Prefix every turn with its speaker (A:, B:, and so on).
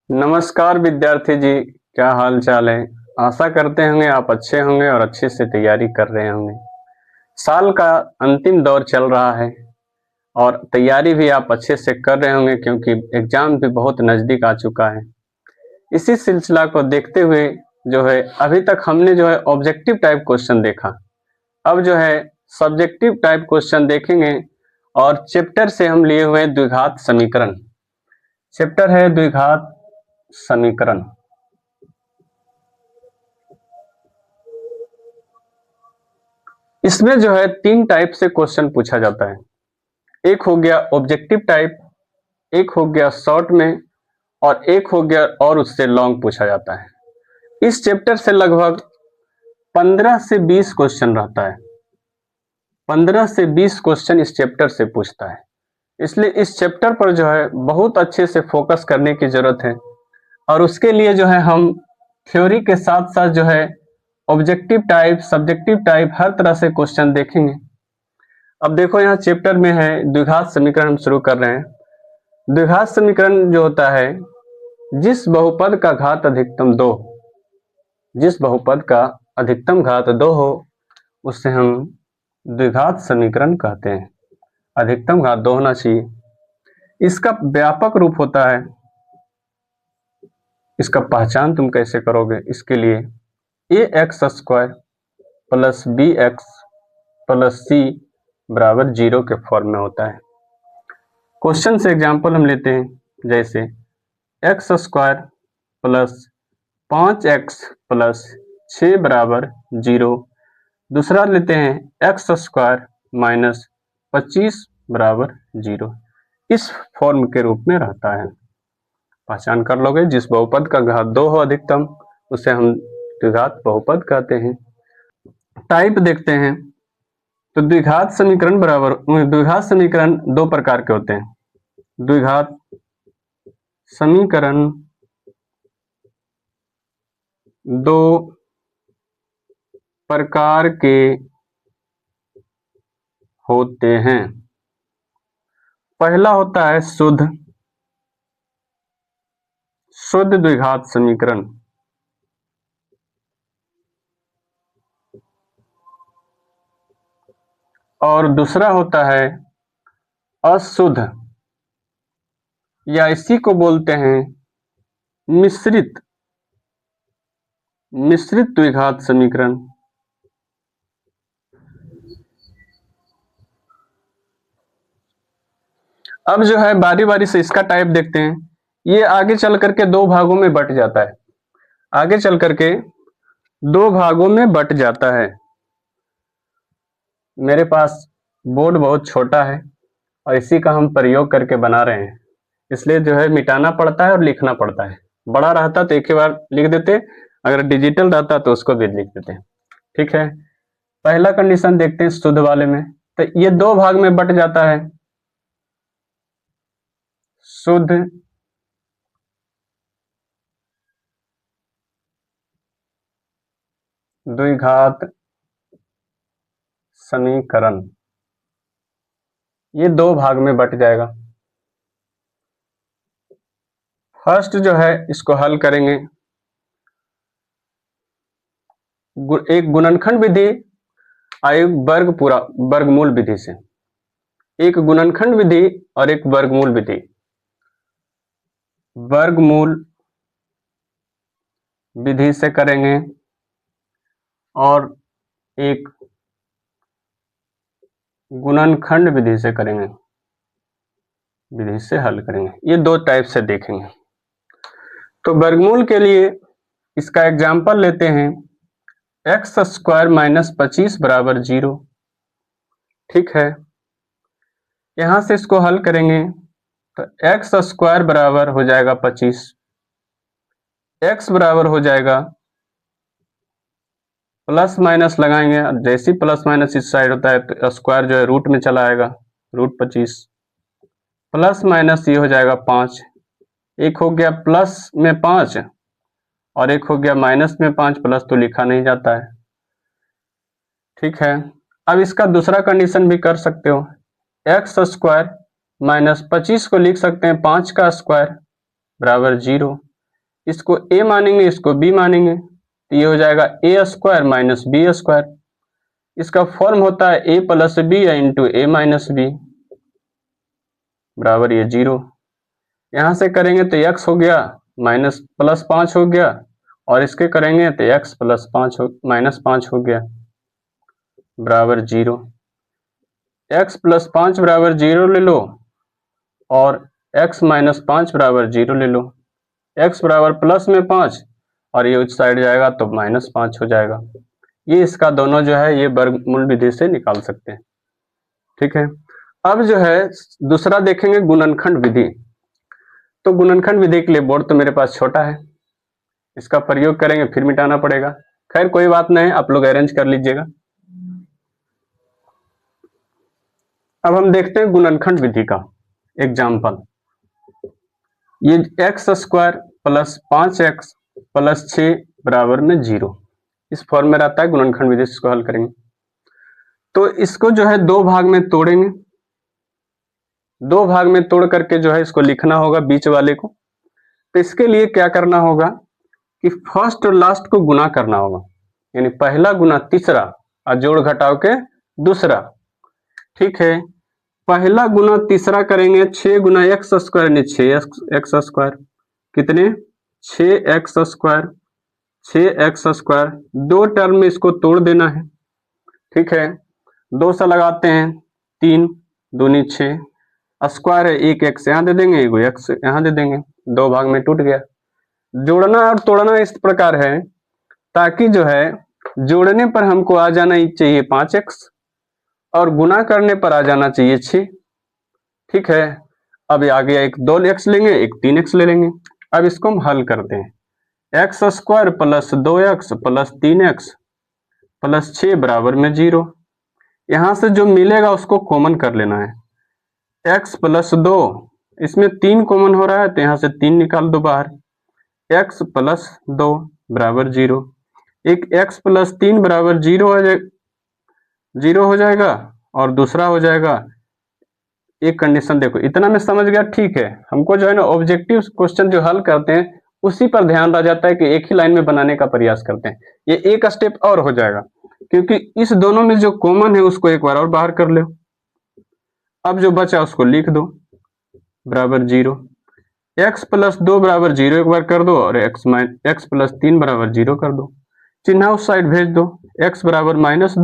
A: नमस्कार विद्यार्थी जी, क्या हाल चाल है। आशा करते होंगे आप अच्छे होंगे और अच्छे से तैयारी कर रहे होंगे। साल का अंतिम दौर चल रहा है और तैयारी भी आप अच्छे से कर रहे होंगे क्योंकि एग्जाम भी बहुत नज़दीक आ चुका है। इसी सिलसिला को देखते हुए जो है अभी तक हमने जो है ऑब्जेक्टिव टाइप क्वेश्चन देखा। अब जो है सब्जेक्टिव टाइप क्वेश्चन देखेंगे और चैप्टर से हम लिए हुए द्विघात समीकरण। चैप्टर है द्विघात समीकरण। इसमें जो है 3 टाइप से क्वेश्चन पूछा जाता है। एक हो गया ऑब्जेक्टिव टाइप, एक हो गया शॉर्ट में और एक हो गया और उससे लॉन्ग पूछा जाता है। इस चैप्टर से लगभग 15 से 20 क्वेश्चन रहता है। 15 से 20 क्वेश्चन इस चैप्टर से पूछता है, इसलिए इस चैप्टर पर जो है बहुत अच्छे से फोकस करने की जरूरत है और उसके लिए जो है हम थ्योरी के साथ साथ जो है ऑब्जेक्टिव टाइप, सब्जेक्टिव टाइप हर तरह से क्वेश्चन देखेंगे। अब देखो यहाँ चैप्टर में है द्विघात समीकरण, हम शुरू कर रहे हैं। द्विघात समीकरण जो होता है, जिस बहुपद का घात अधिकतम 2, जिस बहुपद का अधिकतम घात 2 हो उससे हम द्विघात समीकरण कहते हैं। अधिकतम घात 2 होना चाहिए। इसका व्यापक रूप होता है, इसका पहचान तुम कैसे करोगे, इसके लिए ax² plus bx plus c बराबर 0 के फॉर्म में होता है। क्वेश्चन से एग्जाम्पल हम लेते हैं, जैसे x² प्लस 5x प्लस 6 बराबर 0। दूसरा लेते हैं x² माइनस 25 बराबर 0। इस फॉर्म के रूप में रहता है। पहचान कर लोगे, जिस बहुपद का घात 2 हो अधिकतम उसे हम द्विघात बहुपद कहते हैं। टाइप देखते हैं तो द्विघात समीकरण 2 प्रकार के होते हैं। द्विघात समीकरण 2 प्रकार के होते हैं। पहला होता है शुद्ध द्विघात समीकरण। और दूसरा होता है अशुद्ध, या इसी को बोलते हैं मिश्रित द्विघात समीकरण। अब जो है बारी बारी से इसका टाइप देखते हैं। ये आगे चल करके 2 भागों में बट जाता है। आगे चल करके 2 भागों में बट जाता है। मेरे पास बोर्ड बहुत छोटा है और इसी का हम प्रयोग करके बना रहे हैं, इसलिए जो है मिटाना पड़ता है और लिखना पड़ता है। बड़ा रहता तो एक ही बार लिख देते, अगर डिजिटल रहता तो उसको भी लिख देते। ठीक है, पहला कंडीशन देखते हैं शुद्ध वाले में। तो ये 2 भाग में बट जाता है। शुद्ध द्विघात समीकरण, ये 2 भाग में बट जाएगा। फर्स्ट जो है इसको हल करेंगे एक गुणनखंड विधि और एक वर्गमूल विधि से। एक गुणनखंड विधि और एक वर्गमूल विधि। वर्गमूल विधि से करेंगे और एक गुणनखंड विधि से करेंगे, विधि से हल करेंगे। ये 2 टाइप से देखेंगे। तो वर्गमूल के लिए इसका एग्जाम्पल लेते हैं x² माइनस 25 बराबर 0। ठीक है, यहां से इसको हल करेंगे तो x² बराबर हो जाएगा 25, x बराबर हो जाएगा, प्लस माइनस लगाएंगे, जैसे प्लस माइनस इस साइड होता है तो स्क्वायर जो है रूट में चला आएगा, रूट 25 प्लस माइनस ये हो जाएगा 5। एक हो गया प्लस में 5 और एक हो गया माइनस में 5। प्लस तो लिखा नहीं जाता है। ठीक है, अब इसका दूसरा कंडीशन भी कर सकते हो। x² माइनस 25 को लिख सकते हैं 5 का स्क्वायर बराबर 0। इसको a मानेंगे, इसको b मानेंगे, तो ये हो जाएगा a square minus B square. इसका फॉर्म होता है a plus B into A minus B बराबर ये 0। यहां से करेंगे तो x हो गया माइनस प्लस 5 हो गया, और इसके करेंगे तो x प्लस 5 हो माइनस 5 हो गया बराबर 0। x प्लस 5 बराबर 0 ले लो, और x माइनस 5 बराबर 0 ले लो। x बराबर प्लस में 5 और ये उस साइड जाएगा तो माइनस 5 हो जाएगा। ये इसका दोनों जो है ये वर्गमूल विधि से निकाल सकते हैं। ठीक है, अब जो है दूसरा देखेंगे गुणनखंड विधि। तो गुणनखंड विधि के लिए बोर्ड तो मेरे पास छोटा है, इसका प्रयोग करेंगे फिर मिटाना पड़ेगा। खैर कोई बात नहीं, आप लोग अरेंज कर लीजिएगा। अब हम देखते हैं गुणनखंड विधि का एग्जाम्पल। ये x square plus 5x plus 6 बराबर में 0, इस फॉर्म में रहता है गुणनखंड विधि से इसको हल करेंगे। तो इसको जो है दो भाग में तोड़ेंगे, दो भाग में तोड़ करके जो है इसको लिखना होगा बीच वाले को। तो इसके लिए क्या करना होगा कि फर्स्ट और लास्ट को गुना करना होगा, यानी पहला गुना तीसरा और जोड़ घटाव के दूसरा। ठीक है, पहला गुना तीसरा करेंगे 6 गुना एक्स स्क्वायर यानी 6x स्क्वायर, कितने 6x स्क्वायर, 6x स्क्वायर। दो टर्म में इसको तोड़ देना है। ठीक है, 2 से लगाते हैं 3 दूनी 6, स्क्वायर है, एक x यहाँ दे देंगे, एक x यहाँ दे देंगे, दो भाग में टूट गया। जोड़ना और तोड़ना इस प्रकार है ताकि जो है जोड़ने पर हमको आ जाना ही चाहिए 5x और गुना करने पर आ जाना चाहिए 6। ठीक है, अब आगे एक 2x लेंगे, एक 3x ले लेंगे। अब इसको हम हल करते हैं। X square plus 2x plus 3x plus 6 बराबर में 0। यहां से जो मिलेगा उसको कॉमन कर लेना है। x प्लस 2, इसमें 3 कॉमन हो रहा है तो यहां से 3 निकाल दो बाहर। x प्लस 2 बराबर 0, एक x प्लस 3 बराबर 0 हो जाएगा और दूसरा हो जाएगा। एक कंडीशन देखो, इतना में समझ गया। ठीक है, हमको जो है ना ऑब्जेक्टिव क्वेश्चन जो हल करते हैं उसी पर ध्यान रह जाता है कि एक ही लाइन में बनाने का प्रयास करते हैं। ये एक स्टेप और हो जाएगा क्योंकि इस दोनों में जो कॉमन है उसको एक बार और बाहर कर लो। अब जो बचा उसको लिख दो बराबर 0। x प्लस 2 बराबर 0 एक बार कर दो और x प्लस 3 बराबर 0 कर दो। चिन्ह उस साइड भेज दो, x बराबर -2